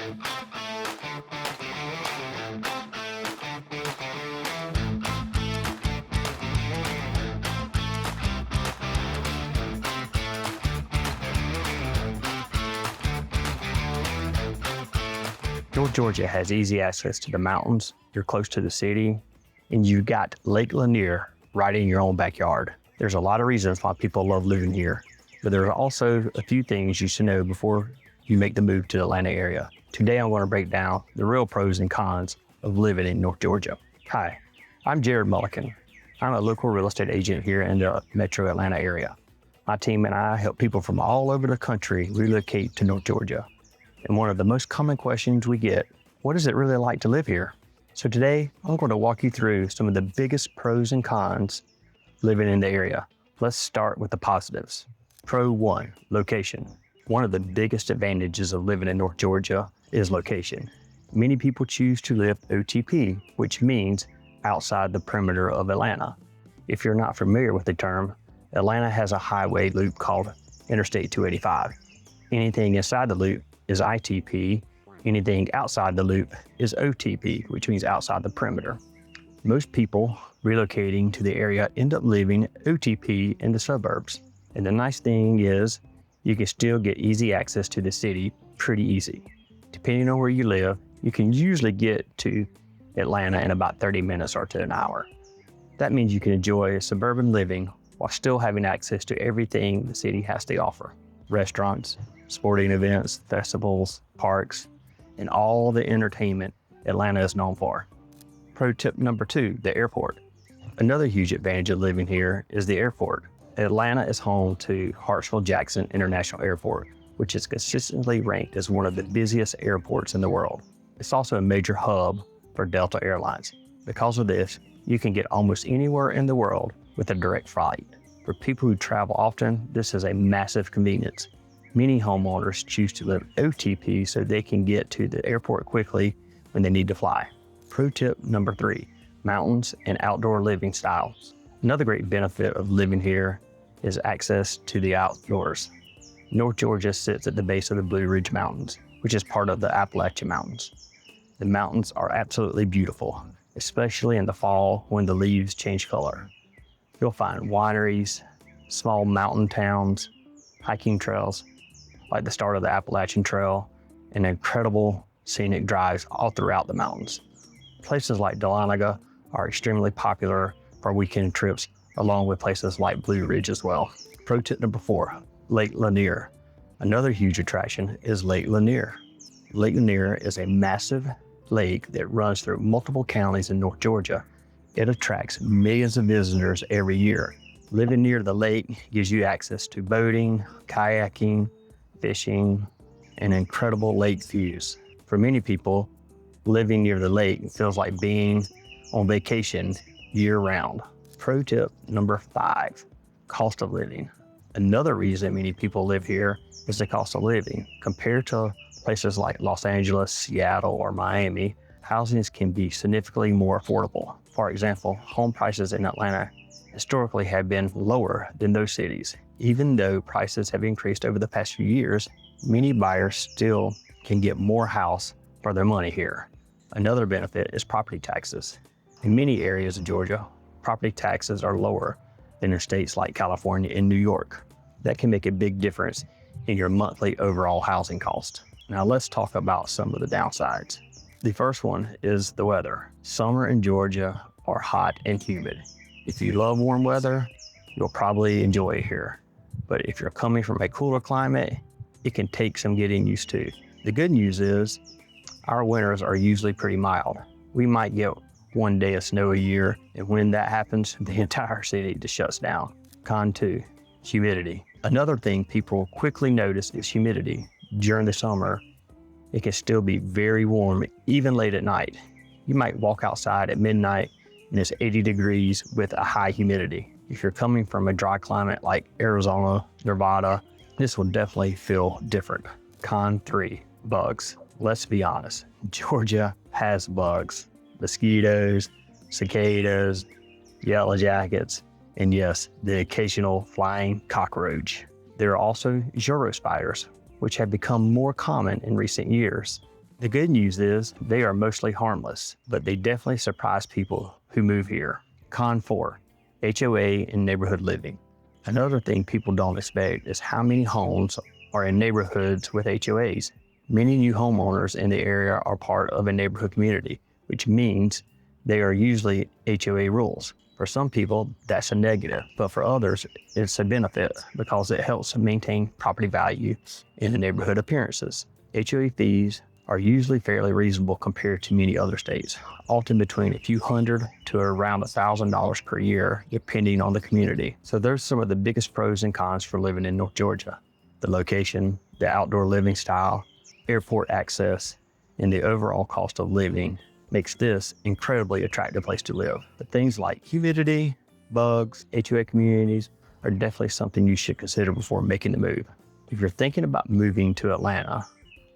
North Georgia has easy access to the mountains, you're close to the city, and you got Lake Lanier right in your own backyard. There's a lot of reasons why people love living here, but there are also a few things you should know before you make the move to the Atlanta area. Today I'm going to break down the real pros and cons of living in North Georgia. Hi, I'm Jared Mulliken. I'm a local real estate agent here in the metro Atlanta area. My team and I help people from all over the country relocate to North Georgia. And one of the most common questions we get, what is it really like to live here? So today, I'm going to walk you through some of the biggest pros and cons living in the area. Let's start with the positives. Pro 1, location. One of the biggest advantages of living in North Georgia is location. Many people choose to live OTP, which means outside the perimeter of Atlanta. If you're not familiar with the term, Atlanta has a highway loop called Interstate 285. Anything inside the loop is ITP. Anything outside the loop is OTP, which means outside the perimeter. Most people relocating to the area end up living OTP in the suburbs. And the nice thing is you can still get easy access to the city pretty easy. Depending on where you live, you can usually get to Atlanta in about 30 minutes or to an hour. That means you can enjoy suburban living while still having access to everything the city has to offer. Restaurants, sporting events, festivals, parks, and all the entertainment Atlanta is known for. Pro tip number 2, the airport. Another huge advantage of living here is the airport. Atlanta is home to Hartsfield-Jackson International Airport, which is consistently ranked as one of the busiest airports in the world. It's also a major hub for Delta Airlines. Because of this, you can get almost anywhere in the world with a direct flight. For people who travel often, this is a massive convenience. Many homeowners choose to live OTP so they can get to the airport quickly when they need to fly. Pro tip number 3, mountains and outdoor living styles. Another great benefit of living here is access to the outdoors. North Georgia sits at the base of the Blue Ridge Mountains, which is part of the Appalachian Mountains. The mountains are absolutely beautiful, especially in the fall when the leaves change color. You'll find wineries, small mountain towns, hiking trails, like the start of the Appalachian Trail, and incredible scenic drives all throughout the mountains. Places like Dahlonega are extremely popular for weekend trips, along with places like Blue Ridge as well. Pro tip number 4, Lake Lanier. Another huge attraction is Lake Lanier. Lake Lanier is a massive lake that runs through multiple counties in North Georgia. It attracts millions of visitors every year. Living near the lake gives you access to boating, kayaking, fishing, and incredible lake views. For many people, living near the lake feels like being on vacation year-round. Pro tip number 5, cost of living. Another reason many people live here is the cost of living. Compared to places like Los Angeles, Seattle, or Miami, housing can be significantly more affordable. For example, home prices in Atlanta historically have been lower than those cities. Even though prices have increased over the past few years, many buyers still can get more house for their money here. Another benefit is property taxes. In many areas of Georgia, property taxes are lower than in states like California and New York. That can make a big difference in your monthly overall housing cost. Now let's talk about some of the downsides. The first one is the weather. Summer in Georgia are hot and humid. If you love warm weather, you'll probably enjoy it here. But if you're coming from a cooler climate, it can take some getting used to. The good news is our winters are usually pretty mild. We might get one day of snow a year, and when that happens, the entire city just shuts down. Con 2, humidity. Another thing people quickly notice is humidity. During the summer, it can still be very warm, even late at night. You might walk outside at midnight and it's 80 degrees with a high humidity. If you're coming from a dry climate like Arizona, Nevada, this will definitely feel different. Con 3, bugs. Let's be honest, Georgia has bugs. Mosquitoes, cicadas, yellow jackets, and yes, the occasional flying cockroach. There are also gyrospiders, which have become more common in recent years. The good news is they are mostly harmless, but they definitely surprise people who move here. Con 4, HOA and neighborhood living. Another thing people don't expect is how many homes are in neighborhoods with HOAs. Many new homeowners in the area are part of a neighborhood community, which means they are usually HOA rules. For some people, that's a negative, but for others, it's a benefit because it helps maintain property value and the neighborhood appearances. HOA fees are usually fairly reasonable compared to many other states, often between a few hundred to around $1,000 per year, depending on the community. So there's some of the biggest pros and cons for living in North Georgia. The location, the outdoor living style, airport access, and the overall cost of living makes this incredibly attractive place to live. But things like humidity, bugs, HOA communities are definitely something you should consider before making the move. If you're thinking about moving to Atlanta,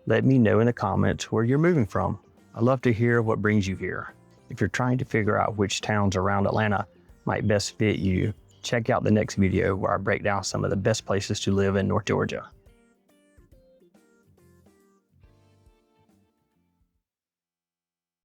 let me know in the comments where you're moving from. I'd love to hear what brings you here. If you're trying to figure out which towns around Atlanta might best fit you, check out the next video where I break down some of the best places to live in North Georgia.